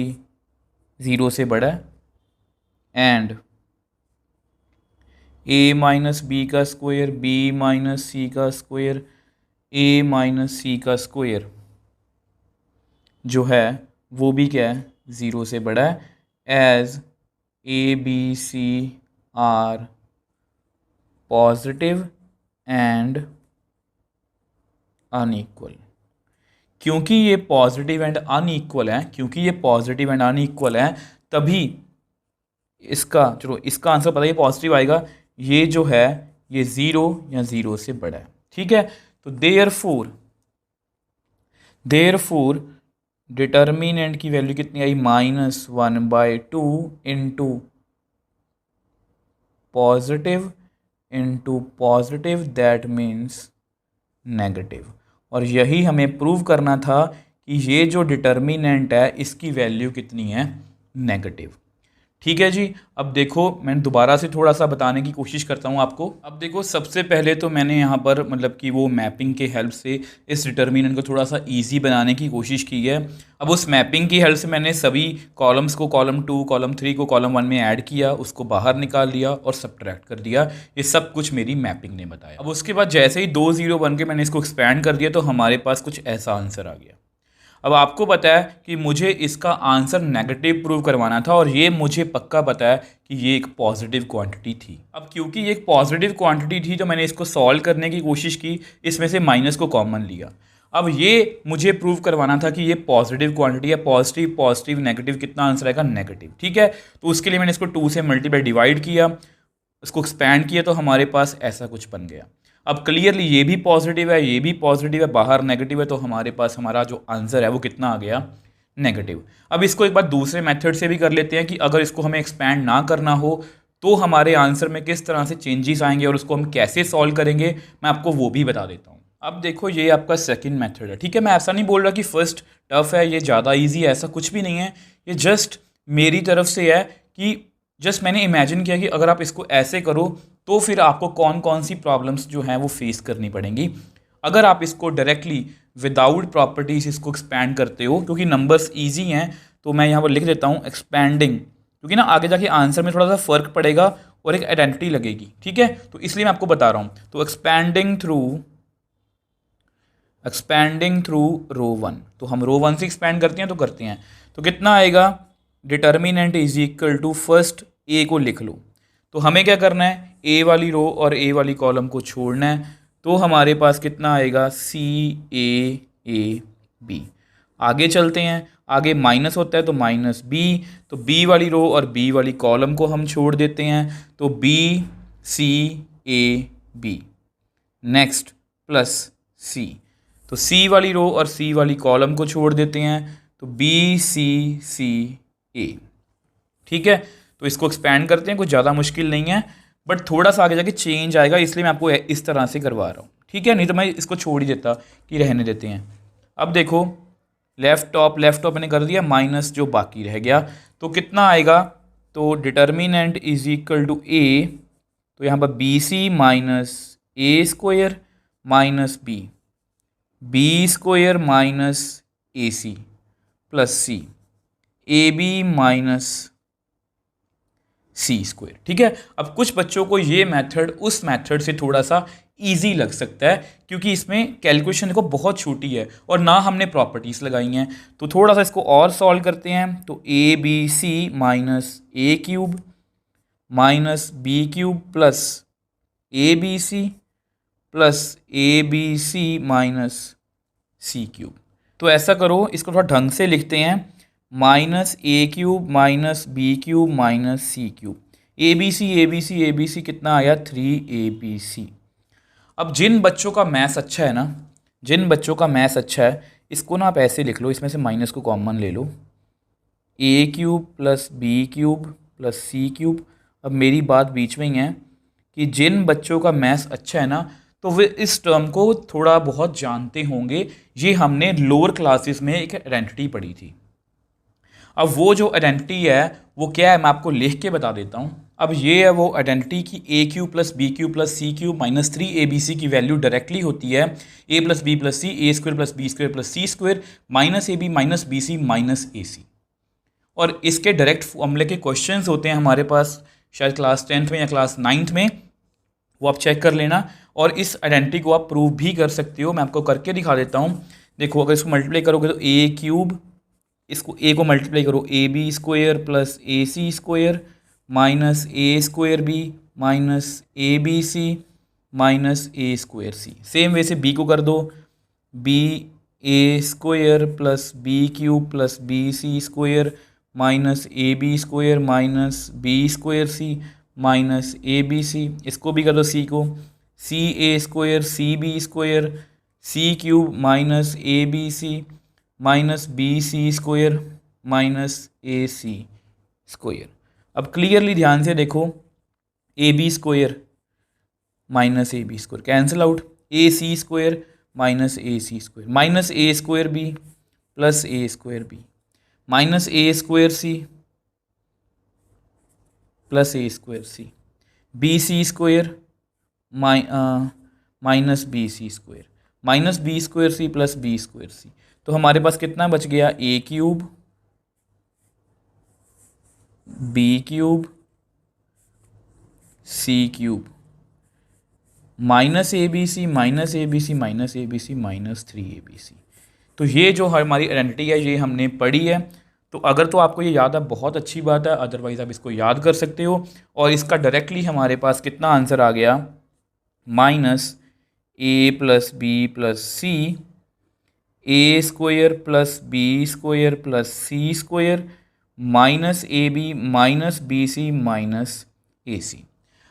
0 से बड़ा है एंड a माइनस बी का स्क्वायर, बी माइनस सी का स्क्वायर, a माइनस सी का स्क्वायर जो है वो भी क्या है? 0 से बड़ा है, as a b c are positive and unequal. क्योंकि ये पॉजिटिव एंड अनइक्वल है, क्योंकि ये पॉजिटिव एंड अनइक्वल है, तभी इसका, चलो इसका आंसर पता है पॉजिटिव आएगा, ये जो है ये 0 या 0 से बड़ा है। ठीक है। तो देयरफॉर डिटर्मिनेंट की वैल्यू कितनी आई? -1/2 into positive into positive, that means negative. और यही हमें प्रूव करना था कि ये जो डिटर्मिनेंट है इसकी वैल्यू कितनी है? नेगेटिव। ठीक है जी। अब देखो, मैं दोबारा से थोड़ा सा बताने की कोशिश करता हूँ आपको। अब देखो, सबसे पहले तो मैंने यहाँ पर मतलब कि वो मैपिंग के हेल्प से इस डिटर्मिनेंट को थोड़ा सा इजी बनाने की कोशिश की है। अब उस मैपिंग की हेल्प से मैंने सभी कॉलम्स को कॉलम 2, कॉलम 3 को कॉलम 1 में ऐड किया, उसको बाहर निकाल लिया और सब्ट्रैक्ट कर दिया। ये सब कुछ मेरी मैपिंग ने बताया। अब उसके बाद जैसे ही 2 0 बन के मैंने इसको एक्सपैंड कर दिया तो हमारे पास कुछ ऐसा आंसर आ गया। अब आपको पता है कि मुझे इसका आंसर नेगेटिव प्रूव करवाना था और ये मुझे पक्का पता है कि ये एक पॉजिटिव क्वांटिटी थी। अब क्योंकि ये एक पॉजिटिव क्वांटिटी थी तो मैंने इसको सॉल्व करने की कोशिश की, इसमें से माइनस को कॉमन लिया। अब ये मुझे प्रूव करवाना था कि ये पॉजिटिव क्वांटिटी है, पॉजिटिव पॉजिटिव नेगेटिव, कितना आंसर आएगा? नेगेटिव। ठीक है। तो उसके लिए मैंने इसको 2 से मल्टीप्लाई डिवाइड किया, इसको एक्सपैंड किया तो हमारे पास ऐसा कुछ बन गया। अब क्लियरली ये भी पॉजिटिव है, ये भी पॉजिटिव है, बाहर नेगेटिव है, तो हमारे पास हमारा जो आंसर है वो कितना आ गया? नेगेटिव। अब इसको एक बार दूसरे मेथड से भी कर लेते हैं कि अगर इसको हमें एक्सपैंड ना करना हो तो हमारे आंसर में किस तरह से चेंजेस आएंगे और उसको हम कैसे सॉल्व करेंगे, मैं आपको वो भी बता देता हूँ। अब देखो, ये आपका सेकंड मेथड है। ठीक है। मैं ऐसा नहीं बोल रहा कि फर्स्ट टफ है, ये ज़्यादा ईजी है, ऐसा कुछ भी नहीं है। ये जस्ट मेरी तरफ से है कि जस्ट मैंने इमेजिन किया कि अगर आप इसको ऐसे करो तो फिर आपको कौन कौन सी प्रॉब्लम्स जो हैं वो फेस करनी पड़ेंगी। अगर आप इसको डायरेक्टली विदाउट प्रॉपर्टीज इसको एक्सपैंड करते हो, क्योंकि नंबर्स इजी हैं, तो मैं यहाँ पर लिख देता हूँ एक्सपैंडिंग, क्योंकि ना आगे जाके आंसर में थोड़ा सा फर्क पड़ेगा और एक आइडेंटिटी लगेगी। ठीक है। तो इसलिए मैं आपको बता रहा हूँ। तो एक्सपैंडिंग थ्रू रो 1, तो हम रो 1 से एक्सपैंड करते हैं तो करते हैं, तो कितना आएगा? Determinant is equal to, first A को लिख लो, तो हमें क्या करना है? ए वाली रो और ए वाली कॉलम को छोड़ना है, तो हमारे पास कितना आएगा? CAAB। आगे चलते हैं, आगे माइनस होता है तो माइनस बी, तो बी वाली रो और बी वाली कॉलम को हम छोड़ देते हैं, तो BCAB। नेक्स्ट प्लस C, तो C वाली रो और C वाली कॉलम को छोड़ देते हैं, तो BCCA। ठीक है, तो इसको एक्सपैंड करते हैं, कुछ ज़्यादा मुश्किल नहीं है, बट थोड़ा सा आगे जाके चेंज आएगा, इसलिए मैं आपको इस तरह से करवा रहा हूँ। ठीक है, नहीं तो मैं इसको छोड़ ही देता कि रहने देते हैं। अब देखो लेफ़्ट टॉप मैंने कर दिया, माइनस जो बाकी रह गया, तो कितना आएगा, तो determinant is equal to A, तो यहाँ पर BC माइनस ए square minus B square minus AC plus C, AB minus C square. ठीक है, अब कुछ बच्चों को ये मेथड उस मेथड से थोड़ा सा इजी लग सकता है, क्योंकि इसमें कैलकुलेशन को बहुत छोटी है और ना हमने प्रॉपर्टीज़ लगाई हैं। तो थोड़ा सा इसको और सॉल्व करते हैं, तो ABC minus A cube minus B cube plus ABC plus ABC minus C cube. तो ऐसा करो, इसको थोड़ा ढंग से लिखते हैं, minus A cube minus B cube minus C cube. ABC कितना आया, 3ABC। अब जिन बच्चों का मैथ्स अच्छा है ना, इसको ना आप ऐसे लिख लो, इसमें से माइनस को कॉमन ले लो, A cube plus B cube plus C cube. अब मेरी बात बीच में ही है कि जिन बच्चों का मैथ्स अच्छा है ना, तो वे इस टर्म को थोड़ा बहुत जानते होंगे। ये हमने लोअर क्लासेस में एक आइडेंटिटी पढ़ी थी। अब वो जो आइडेंटिटी है वो क्या है, मैं आपको लिख के बता देता हूँ। अब ये है वो आइडेंटिटी की A cube plus B cube plus C cube minus 3ABC की वैल्यू डायरेक्टली होती है A plus B plus C, A square plus B square plus C square minus AB minus BC minus AC। और इसके direct फॉर्मूले के questions होते हैं हमारे पास, शायद क्लास 10th में या क्लास 9th में, वो आप चेक कर लेना। और इस आइडेंटिटी को आप प्रूव भी कर सकते हो, मैं आपको करके दिखा देता हूँ। देखो, अगर इसको मल्टीप्लाई करोगे तो ए क्यूब, इसको ए को मल्टीप्लाई करो AB square plus AC square minus ए square B minus ABC minus ए स्क्वायर C। सेम वे से B को कर दो, BA square plus B cube plus BC square minus AB square minus B square C minus ABC। इसको भी कर दो C को, CA square CB square C cube minus ABC minus BC square minus AC square. अब clearly ध्यान से देखो, AB square minus AB square cancel out, AC square minus AC square minus A square B plus A square B minus A square C plus A square C, BC square minus BC square minus B square C plus B square C। तो हमारे पास कितना बच गया, A cube B cube C cube minus ABC minus ABC minus ABC minus 3ABC। तो ये जो हमारी आइडेंटिटी है ये हमने पढ़ी है। तो अगर तो आपको ये याद है बहुत अच्छी बात है, अदरवाइज आप इसको याद कर सकते हो। और इसका डायरेक्टली हमारे पास कितना आंसर आ गया, minus A plus B plus C, A square plus B square plus C square minus AB minus BC minus AC।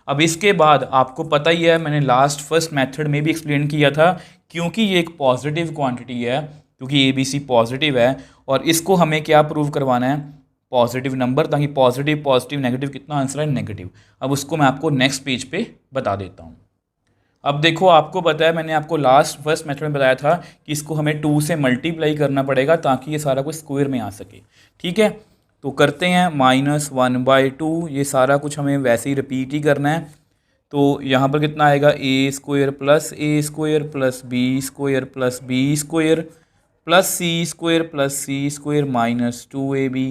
अब इसके बाद आपको पता ही है, मैंने लास्ट फर्स्ट मेथड में भी एक्सप्लेन किया था, क्योंकि ये एक पॉजिटिव क्वांटिटी है, क्योंकि ABC पॉजिटिव है और इसको हमें क्या प्रूव करवाना है, पॉजिटिव नंबर, ताकि पॉजिटिव पॉजिटिव नेगेटिव कितना आंसर है, नेगेटिव। अब उसको मैं आपको नेक्स्ट पेज पे बता देता हूँ। अब देखो, आपको पता है मैंने आपको लास्ट फर्स्ट मेथड में बताया था कि इसको हमें 2 से मल्टीप्लाई करना पड़ेगा ताकि ये सारा कुछ स्क्वायर में आ सके। ठीक है, तो करते हैं, माइनस 1/2, ये सारा कुछ हमें वैसे ही रिपीट ही करना है। तो यहाँ पर कितना आएगा, A square plus A square plus B square plus B square plus C square plus C square minus 2AB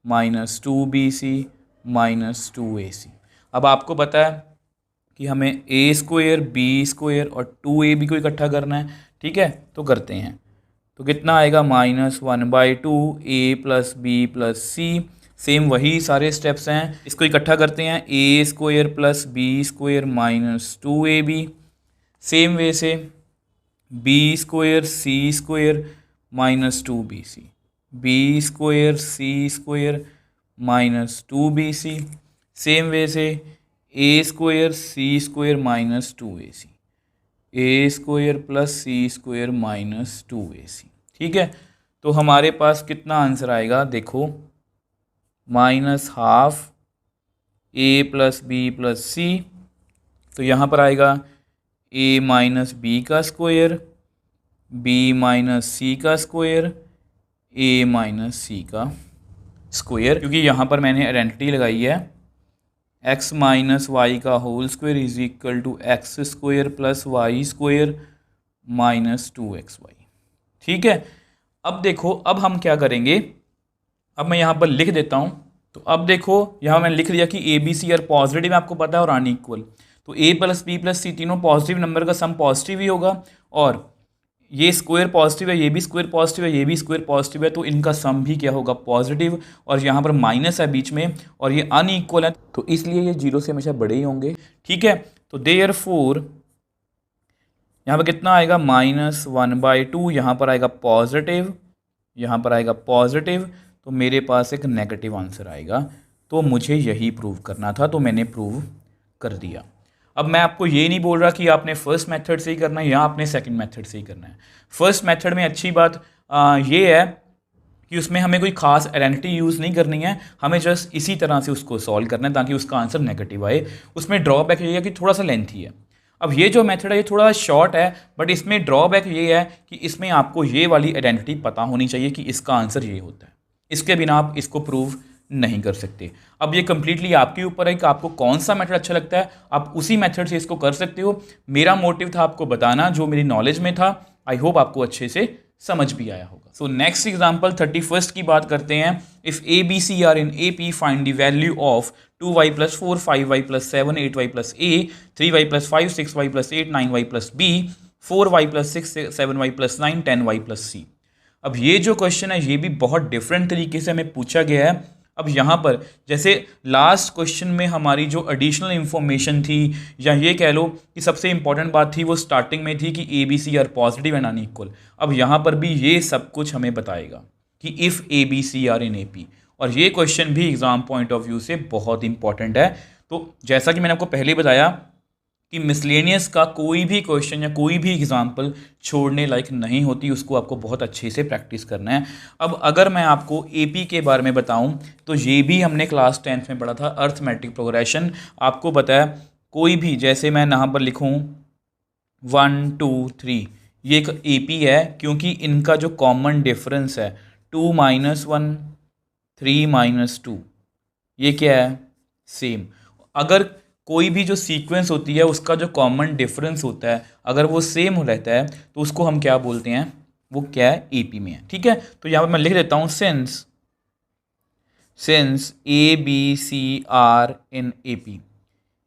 minus 2BC minus 2AC। अब आपको पता है कि हमें ए स्क्वायर बी स्क्वायर और 2AB को इकट्ठा करना है। ठीक है, तो करते हैं, तो कितना आएगा, minus 1/2 A plus B plus C. Same वही सारे स्टेप्स हैं, इसको इकट्ठा करते हैं, A square plus B square minus 2AB। Same way से B square C square minus 2BC, B square C square minus 2BC। Same way से A square C square minus 2AC, A square plus C square minus 2AC। ठीक है, तो हमारे पास कितना answer आएगा, देखो -12 a + b + c, तो यहाँ पर आएगा a - b का स्क्वायर, b - c का स्क्वायर, a - c का स्क्वायर, क्योंकि यहाँ पर मैंने आइडेंटिटी लगाई है x - y का whole square is equal to x square plus y square -2xy। ठीक है, अब देखो, अब हम क्या करेंगे, अब मैं यहाँ पर लिख देता हूँ। तो अब देखो यहाँ मैंने लिख दिया कि a b c are positive आपको पता है और अनइक्वल, तो a + b + c तीनों पॉजिटिव नंबर का सम पॉजिटिव ही होगा, और ये स्क्वायर पॉजिटिव है, ये भी स्क्वायर पॉजिटिव है, ये भी स्क्वायर पॉजिटिव है, तो इनका सम भी क्या होगा, पॉजिटिव, और यहाँ पर माइनस है बीच में और ये अनइक्वल है, तो इसलिए ये 0 से हमेशा बड़े ही होंगे। ठीक है, तो देयरफॉर यहाँ पर कितना आएगा, -1/2, यहाँ पर आएगा पॉजिटिव, यहाँ पर आएगा पॉजिटिव, तो मेरे पास एक नेगेटिव आंसर आएगा। तो मुझे यही प्रूव करना था, तो मैंने प्रूव कर दिया। अब मैं आपको ये नहीं बोल रहा कि आपने फर्स्ट मेथड से ही करना है या आपने सेकंड मेथड से ही करना है। फर्स्ट मेथड में अच्छी बात ये है कि उसमें हमें कोई खास आइडेंटिटी यूज़ नहीं करनी है, हमें जस्ट इसी तरह से उसको सॉल्व करना है ताकि उसका आंसर नेगेटिव आए। उसमें ड्रॉबैक ये है कि थोड़ा सा लेंथी है। अब ये जो मेथड है ये थोड़ा शॉर्ट है, बट इसमें ड्रॉबैक ये है कि इसमें आपको ये वाली आइडेंटिटी पता होनी चाहिए कि इसका आंसर ये होता है, इसके बिना आप इसको प्रूव नहीं कर सकते। अब ये कंप्लीटली आपके ऊपर है कि आपको कौन सा मेथड अच्छा लगता है, आप उसी मेथड से इसको कर सकते हो। मेरा मोटिव था आपको बताना जो मेरी नॉलेज में था। आई होप आपको अच्छे से समझ भी आया होगा। सो नेक्स्ट एग्जांपल 31 की बात करते हैं। If a b c are in A P find the value of 2y + 4 5y + 7 8y + a 3y + 5 6y + 8 9y + b 4y + 6 7y + 9 10y + c। अब ये जो क्वेश्चन है ये भी बहुत डिफरेंट तरीके से हमें पूछा गया है। अब यहाँ पर जैसे लास्ट क्वेश्चन में हमारी जो एडिशनल इंफॉर्मेशन थी, या ये कह लो कि सबसे इंपॉर्टेंट बात थी, वो स्टार्टिंग में थी कि a b c are positive and unequal. अब यहाँ पर भी ये सब कुछ हमें बताएगा कि if a b c are in A P, और ये क्वेश्चन भी एग्जाम पॉइंट ऑफ व्यू से बहुत इंपॉर्टेंट है। तो जैसा कि मैंने आपको पहले बताया कि मिसलेनियस का कोई भी क्वेश्चन या कोई भी एग्जाम्पल छोड़ने लायक नहीं होती, उसको आपको बहुत अच्छे से प्रैक्टिस करना है। अब अगर मैं आपको एपी के बारे में बताऊं तो ये भी हमने क्लास 10th में पढ़ा था, अर्थमेटिक प्रोग्रेशन। आपको पता है कोई भी, जैसे मैं यहाँ पर लिखूँ 1 2 3, ये एक एपी है क्योंकि इनका जो कॉमन डिफरेंस है 2 - 1 3 - 2, ये क्या है, सेम। अगर कोई भी जो सीक्वेंस होती है उसका जो कॉमन डिफरेंस होता है अगर वो सेम हो रहता है तो उसको हम क्या बोलते हैं, वो क्या है, एपी में है। ठीक है, तो यहाँ पर मैं लिख देता हूँ since a b c are in AP,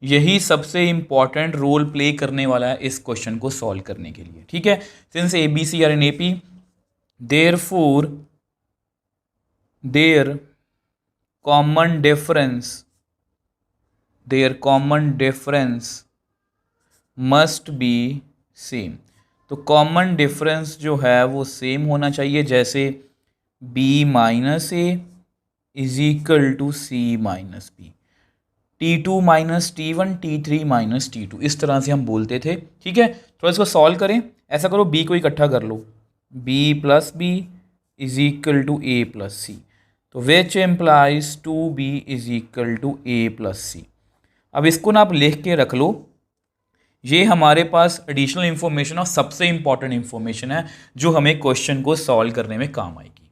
यही सबसे इंपॉर्टेंट रोल प्ले करने वाला है इस क्वेश्चन को सॉल्व करने के लिए। ठीक है, since a b c are in AP therefore their common difference must be same. तो कॉमन डिफरेंस जो है वो सेम होना चाहिए, जैसे b - a is equal to c - b, t2 - t1 t3 - t2, इस तरह से हम बोलते थे। ठीक है, थोड़ा इसको सॉल्व करें। ऐसा करो, b को इकट्ठा कर लो, b + b is equal to a + c, तो which implies 2b is equal to a + c। अब इसको ना आप लिख के रख लो, ये हमारे पास एडिशनल इन्फॉर्मेशन और सबसे इंपॉर्टेंट इन्फॉर्मेशन है जो हमें क्वेश्चन को सॉल्व करने में काम आएगी।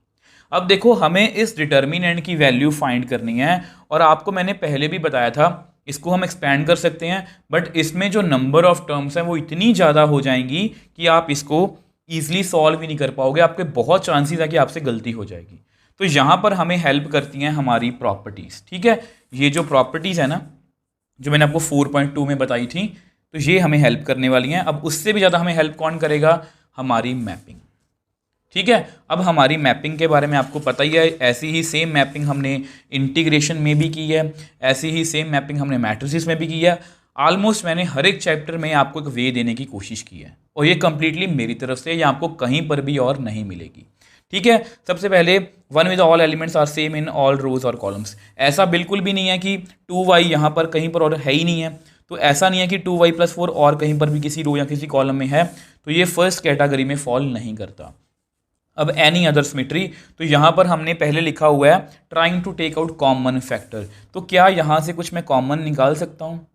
अब देखो, हमें इस डिटर्मिनेंट की वैल्यू फाइंड करनी है, और आपको मैंने पहले भी बताया था इसको हम एक्सपेंड कर सकते हैं, बट इसमें जो नंबर ऑफ टर्म्स हैं वो इतनी ज़्यादा हो जाएंगी कि आप इसको ईजिली सॉल्व ही नहीं कर पाओगे, आपके बहुत चांसेस है कि आपसे गलती हो जाएगी। तो यहाँ पर हमें हेल्प करती हैं हमारी प्रॉपर्टीज़। ठीक है, ये जो प्रॉपर्टीज़ है ना, जो मैंने आपको 4.2 में बताई थी, तो ये हमें हेल्प करने वाली हैं। अब उससे भी ज़्यादा हमें हेल्प कौन करेगा, हमारी मैपिंग। ठीक है, अब हमारी मैपिंग के बारे में आपको पता ही है, ऐसी ही सेम मैपिंग हमने इंटीग्रेशन में भी की है, ऐसी ही सेम मैपिंग हमने मैट्रिसेस में भी की है। ऑलमोस्ट मैंने हर एक चैप्टर में आपको एक वे देने की कोशिश की है, और ये कंप्लीटली मेरी तरफ से, ये आपको कहीं पर भी और नहीं मिलेगी। ठीक है, सबसे पहले 1 with all elements are same in all rows और कॉलम्स। ऐसा बिल्कुल भी नहीं है कि 2y यहाँ पर कहीं पर और है ही नहीं है, तो ऐसा नहीं है कि 2y + 4 और कहीं पर भी किसी रो या किसी कॉलम में है, तो ये फर्स्ट कैटेगरी में फॉल नहीं करता। अब एनी अदर सिमेट्री, तो यहाँ पर हमने पहले लिखा हुआ है trying to take out common factor, तो क्या यहाँ से कुछ मैं कॉमन निकाल सकता हूँ?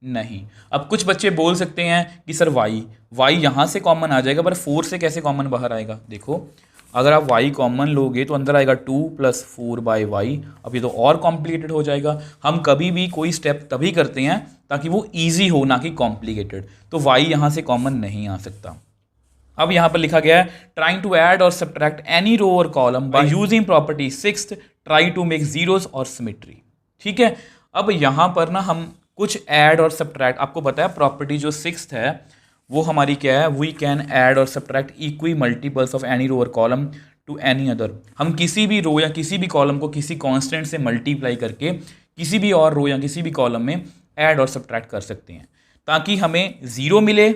नहीं। अब कुछ बच्चे बोल सकते हैं कि सर वाई यहाँ से कॉमन आ जाएगा, पर 4 से कैसे कॉमन बाहर आएगा? देखो, अगर आप y कॉमन लोगे तो अंदर आएगा 2 + 4/y। अब ये तो और कॉम्प्लिकेटेड हो जाएगा। हम कभी भी कोई स्टेप तभी करते हैं ताकि वो ईजी हो, ना कि कॉम्प्लिकेटेड। तो y यहाँ से कॉमन नहीं आ सकता। अब यहाँ पर लिखा गया है ट्राइंग टू ऐड और सब्ट्रैक्ट एनी रो और column by using property 6th, try to make zeros और सिमेट्री। ठीक है, अब यहाँ पर ना हम कुछ ऐड और सब्ट्रैक्ट, आपको पता है प्रॉपर्टी जो 6th है वो हमारी क्या है, वी कैन ऐड और subtract equimultiples of any row और कॉलम टू एनी अदर। हम किसी भी रो या किसी भी कॉलम को किसी कांस्टेंट से मल्टीप्लाई करके किसी भी और रो या किसी भी कॉलम में ऐड और सब्ट्रैक्ट कर सकते हैं, ताकि हमें ज़ीरो मिले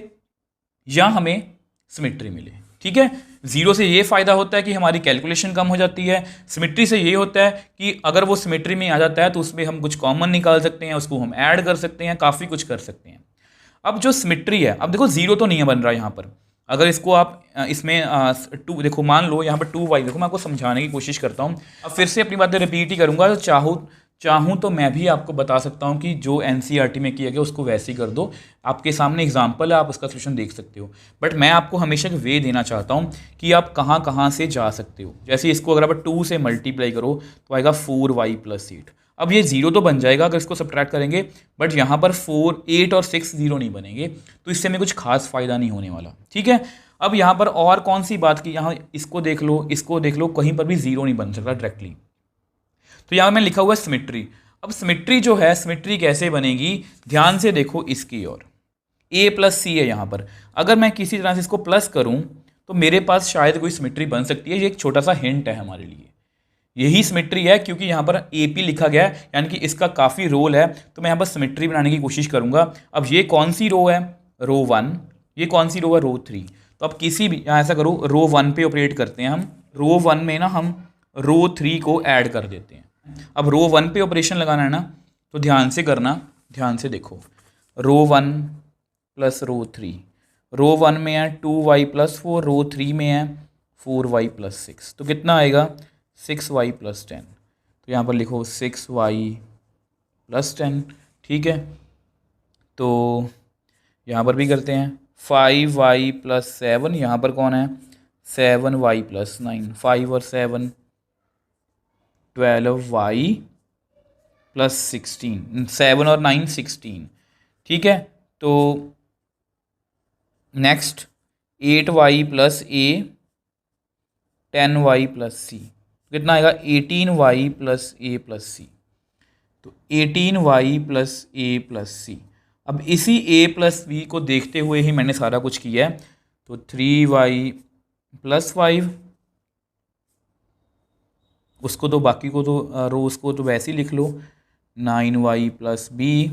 या हमें सिमेट्री मिले। ठीक है, जीरो से ये फ़ायदा होता है कि हमारी कैलकुलेशन कम हो जाती है, सिमेट्री से ये होता है कि अगर वो सिमेट्री में आ जाता है तो उसमें हम कुछ कॉमन निकाल सकते हैं, उसको हम ऐड कर सकते हैं, काफ़ी कुछ कर सकते हैं। अब जो सिमेट्री है, अब देखो जीरो तो नहीं बन रहा यहाँ पर, अगर इसको आप इसमें 2 देखो, मान लो यहाँ पर 2y, देखो मैं आपको समझाने की कोशिश करता हूँ। अब फिर से अपनी बातें रिपीट ही करूँगा, तो चाहूँ तो मैं भी आपको बता सकता हूँ कि जो एनसीईआरटी में किया गया उसको वैसे ही कर दो, आपके सामने एग्जाम्पल है, आप उसका सोल्यूशन देख सकते हो। बट मैं आपको हमेशा एक वे देना चाहता हूँ कि आप कहाँ कहाँ से जा सकते हो। जैसे इसको अगर आप 2 से मल्टीप्लाई करो तो आएगा 4y + 8। अब ये जीरो तो बन जाएगा अगर इसको सब्ट्रैक्ट करेंगे, बट यहाँ पर 4, 8 और 6 जीरो नहीं बनेंगे, तो इससे हमें कुछ खास फ़ायदा नहीं होने वाला। ठीक है, अब यहाँ पर और कौन सी बात की, यहाँ इसको देख लो, इसको देख लो, कहीं पर भी जीरो नहीं बन सकता डायरेक्टली। तो यहाँ मैं लिखा हुआ है सिमेट्री। अब सिमेट्री जो है, सिमेट्री कैसे बनेगी, ध्यान से देखो इसकी ओर। a + c है यहाँ पर, अगर मैं किसी तरह से इसको प्लस करूँ तो मेरे पास शायद कोई सिमेट्री बन सकती है। ये एक छोटा सा हिंट है हमारे लिए, यही सिमेट्री है, क्योंकि यहाँ पर AP लिखा गया है, यानी कि इसका काफ़ी रोल है। तो मैं यहाँ पर सिमेट्री बनाने की कोशिश करूँगा। अब ये कौन सी रो है, रो 1, ये कौन सी रो है, रो 3। तो अब किसी भी, यहाँ ऐसा करो, रो 1 पे ऑपरेट करते हैं हम, रो 1 में ना हम रो 3 को ऐड कर देते हैं। अब रो 1 पे ऑपरेशन लगाना है ना, तो ध्यान से करना, ध्यान से देखो, रो 1 + रो 3, रो 1 में है 2y + 4, रो 3 में है 4y + 6, तो कितना आएगा 6y + 10। तो यहाँ पर लिखो 6y + 10। ठीक है, तो यहाँ पर भी करते हैं 5y + 7, यहाँ पर कौन है 7y + 9, 5 और 7 12y + 16, 7 और 9 16। ठीक है, तो next 8y + a 10y + c, कितना आएगा 18y + a + c, तो 18y + a + c। अब इसी a + b को देखते हुए ही मैंने सारा कुछ किया है, तो 3y + 5, उसको तो बाकी को तो रोज़ को तो वैसे ही लिख लो, 9y + b,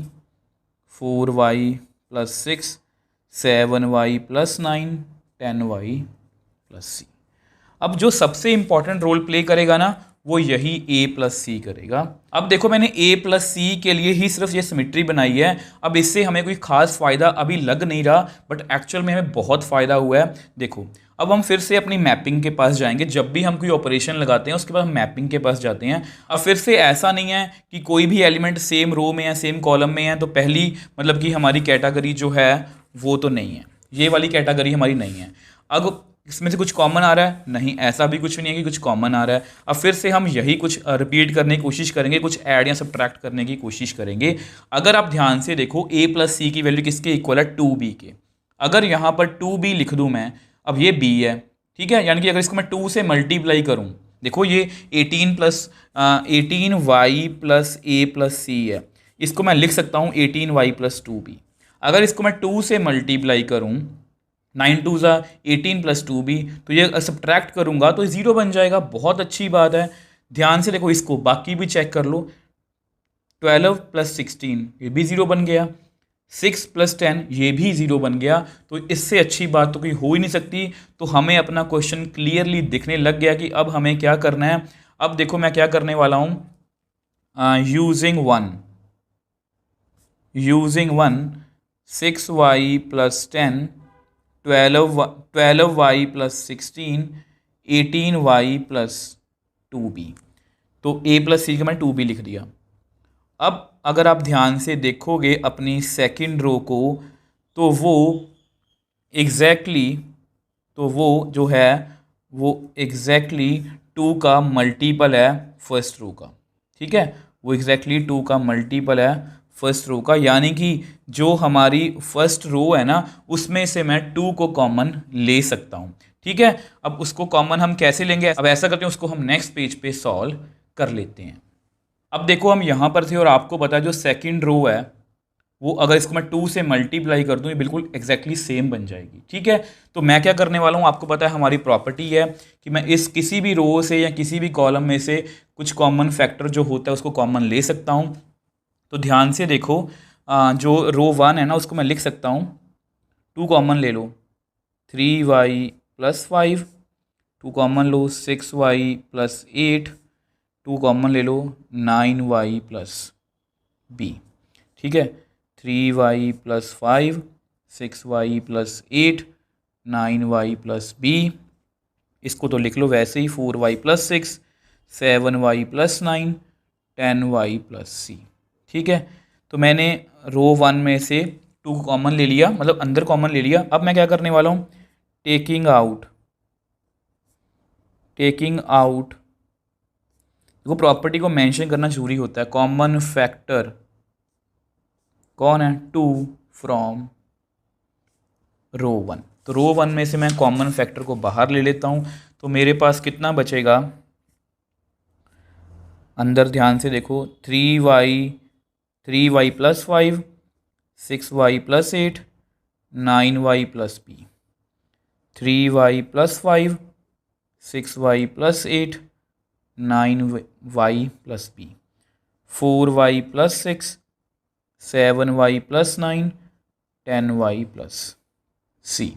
4y + 6, 7y + 9, 10y + c। अब जो सबसे इंपॉर्टेंट रोल प्ले करेगा ना, वो यही a + c करेगा। अब देखो, मैंने a + c के लिए ही सिर्फ ये सिमेट्री बनाई है। अब इससे हमें कोई खास फ़ायदा अभी लग नहीं रहा, बट एक्चुअल में हमें बहुत फ़ायदा हुआ है। देखो, अब हम फिर से अपनी मैपिंग के पास जाएंगे। जब भी हम कोई ऑपरेशन लगाते हैं उसके बाद हम मैपिंग के पास जाते हैं। अब फिर से ऐसा नहीं है कि कोई भी एलिमेंट सेम रो में या सेम कॉलम में है तो पहली मतलब कि हमारी कैटेगरी जो है वो तो नहीं है, ये वाली कैटेगरी हमारी नहीं है। अब इसमें से कुछ कॉमन आ रहा है, नहीं, ऐसा भी कुछ नहीं है कि कुछ कॉमन आ रहा है। अब फिर से हम यही कुछ रिपीट करने की कोशिश करेंगे, कुछ ऐड या सब्ट्रैक्ट करने की कोशिश करेंगे। अगर आप ध्यान से देखो, a + c की वैल्यू किसके इक्वल है, 2b के। अगर यहाँ पर 2b लिख दूँ मैं, अब ये b है, ठीक है, यानी कि अगर इसको मैं 2 से मल्टीप्लाई करूँ, देखो ये 18y + a + c है, इसको मैं लिख सकता हूँ 18y + 2b। अगर इसको मैं 2 से मल्टीप्लाई करूँ, 9 2 18 + 2b, तो ये सब्ट्रैक्ट करूँगा तो ज़ीरो बन जाएगा। बहुत अच्छी बात है, ध्यान से देखो, इसको बाकी भी चेक कर लो, 12 + 16 ये भी ज़ीरो बन गया, 6 + 10 ये भी ज़ीरो बन गया। तो इससे अच्छी बात तो कोई हो ही नहीं सकती। तो हमें अपना क्वेश्चन क्लियरली दिखने लग गया कि अब हमें क्या करना है। अब देखो मैं क्या करने वाला हूँ, using one 6y + 10, 12y + 16, 18y plus 2b। तो a प्लस सी का मैंने 2b लिख दिया। अब अगर आप ध्यान से देखोगे अपनी सेकंड रो को, तो वो जो है वो एग्जैक्टली 2 का मल्टीपल है फर्स्ट रो का। ठीक है, वो एग्जैक्टली 2 का मल्टीपल है फर्स्ट रो का, यानी कि जो हमारी फर्स्ट रो है ना उसमें से मैं 2 को कॉमन ले सकता हूँ। ठीक है, अब उसको कॉमन हम कैसे लेंगे, अब ऐसा करते हैं उसको हम नेक्स्ट पेज पे सॉल्व कर लेते हैं। अब देखो हम यहाँ पर थे और आपको पता है जो सेकंड रो है वो अगर इसको मैं 2 से मल्टीप्लाई कर दूँ ये बिल्कुल एग्जैक्टली सेम बन जाएगी। ठीक है, तो मैं क्या करने वाला हूँ, आपको पता है हमारी प्रॉपर्टी है कि मैं इस किसी भी रो से या किसी भी कॉलम में से कुछ कॉमन फैक्टर जो होता है उसको कॉमन ले सकता हूँ। तो ध्यान से देखो, जो रो 1 है ना उसको मैं लिख सकता हूँ 2 कॉमन ले लो 3y प्लस 5, 2 कॉमन लो 6y प्लस 8, 2 कॉमन ले लो 9y प्लस b। ठीक है, 3y plus 5, 6y plus 8, 9y plus b। इसको तो लिख लो वैसे ही 4y plus 6, 7y plus 9, 10y plus c। ठीक है, तो मैंने रो 1 में से 2 को कॉमन ले लिया, मतलब अंदर कॉमन ले लिया। अब मैं क्या करने वाला हूँ, टेकिंग आउट देखो प्रॉपर्टी को मेंशन करना जरूरी होता है। कॉमन फैक्टर कौन है, 2 फ्रॉम रो 1। तो रो 1 में से मैं कॉमन फैक्टर को बाहर ले लेता हूँ, तो मेरे पास कितना बचेगा, अंदर ध्यान से देखो 3y plus 5, 6y plus 8, 9y plus b। 3y plus 5, 6y plus 8, 9y plus b। 4y plus 6, 7y plus 9, 10y plus c।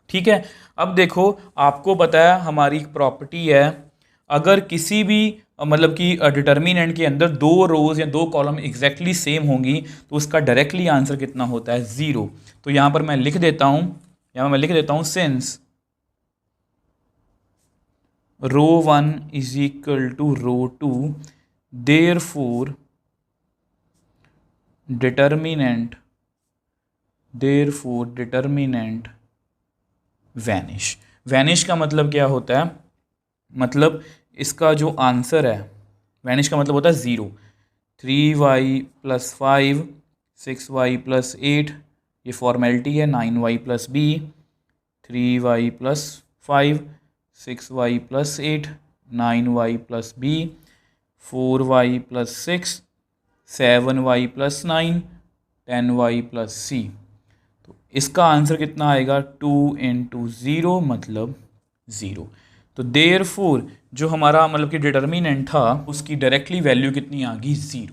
ठीक है, अब देखो आपको बताया हमारी प्रॉपर्टी है, अगर किसी भी मतलब कि डिटर्मिनेंट के अंदर 2 रोज या 2 कॉलम एग्जैक्टली सेम होंगी तो उसका डायरेक्टली आंसर कितना होता है, 0। तो यहाँ पर मैं लिख देता हूँ since row 1 is equal to row 2 therefore determinant vanish का मतलब क्या होता है, मतलब इसका जो आंसर है, वैनिश का मतलब होता है 0। 3y प्लस 5, 6y प्लस 8, ये फॉर्मेलिटी है, 9y plus b, 3y plus 5, 6y plus 8, 9y plus b, 4y plus 6, 7y plus 9, 10y plus c। तो इसका आंसर कितना आएगा, 2 इंटू 0 मतलब 0। तो देयरफॉर जो हमारा मतलब कि डिटर्मिनेंट था उसकी डायरेक्टली वैल्यू कितनी आ गई, 0।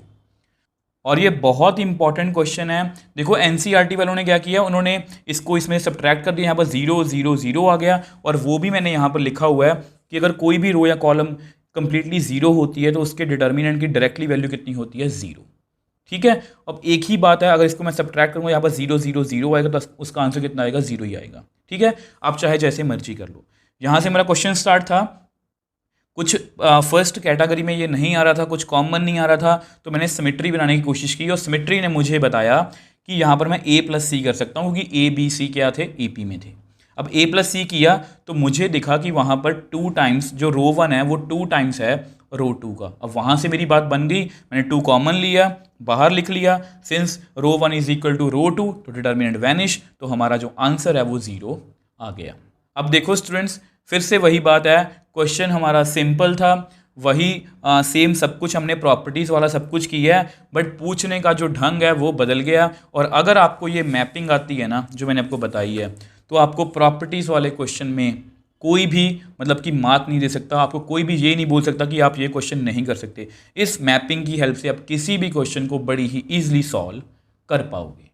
और ये बहुत इंपॉर्टेंट क्वेश्चन है। देखो एनसीईआरटी वालों ने क्या किया, उन्होंने इसको इसमें सब्ट्रैक्ट कर दिया, यहाँ पर 0 0 0 आ गया, और वो भी मैंने यहाँ पर लिखा हुआ है कि अगर कोई भी रो या कॉलम कंप्लीटली 0 होती है तो उसके डिटर्मिनेंट की डायरेक्टली वैल्यू कितनी होती है, 0। ठीक है, अब एक ही बात है, अगर इसको मैं सब्ट्रैक्ट करूँगा यहाँ पर 0 0 0 आएगा तो उसका आंसर कितना आएगा, 0 ही आएगा। ठीक है, आप चाहे जैसे मर्जी कर लो। यहाँ से मेरा क्वेश्चन स्टार्ट था, कुछ फर्स्ट कैटेगरी में ये नहीं आ रहा था, कुछ कॉमन नहीं आ रहा था, तो मैंने सिमेट्री बनाने की कोशिश की और सिमेट्री ने मुझे बताया कि यहाँ पर मैं a प्लस सी कर सकता हूँ, क्योंकि a b c क्या थे, AP में थे। अब a प्लस सी किया तो मुझे दिखा कि वहाँ पर 2 टाइम्स जो रो 1 है वो 2 टाइम्स है रो 2 का। अब वहाँ से मेरी बात बन गई, मैंने 2 कॉमन लिया, बाहर लिख लिया, since row 1 is equal to row 2 तो डिटर्मिनेंट वैनिश, तो हमारा जो आंसर है वो 0 आ गया। अब देखो स्टूडेंट्स, फिर से वही बात है, क्वेश्चन हमारा सिंपल था, वही सेम सब कुछ हमने प्रॉपर्टीज़ वाला सब कुछ किया है, बट पूछने का जो ढंग है वो बदल गया। और अगर आपको ये मैपिंग आती है ना जो मैंने आपको बताई है, तो आपको प्रॉपर्टीज़ वाले क्वेश्चन में कोई भी मतलब कि मार्क नहीं दे सकता, आपको कोई भी ये नहीं बोल सकता कि आप ये क्वेश्चन नहीं कर सकते। इस मैपिंग की हेल्प से आप किसी भी क्वेश्चन को बड़ी ही ईजिली सॉल्व कर पाओगे।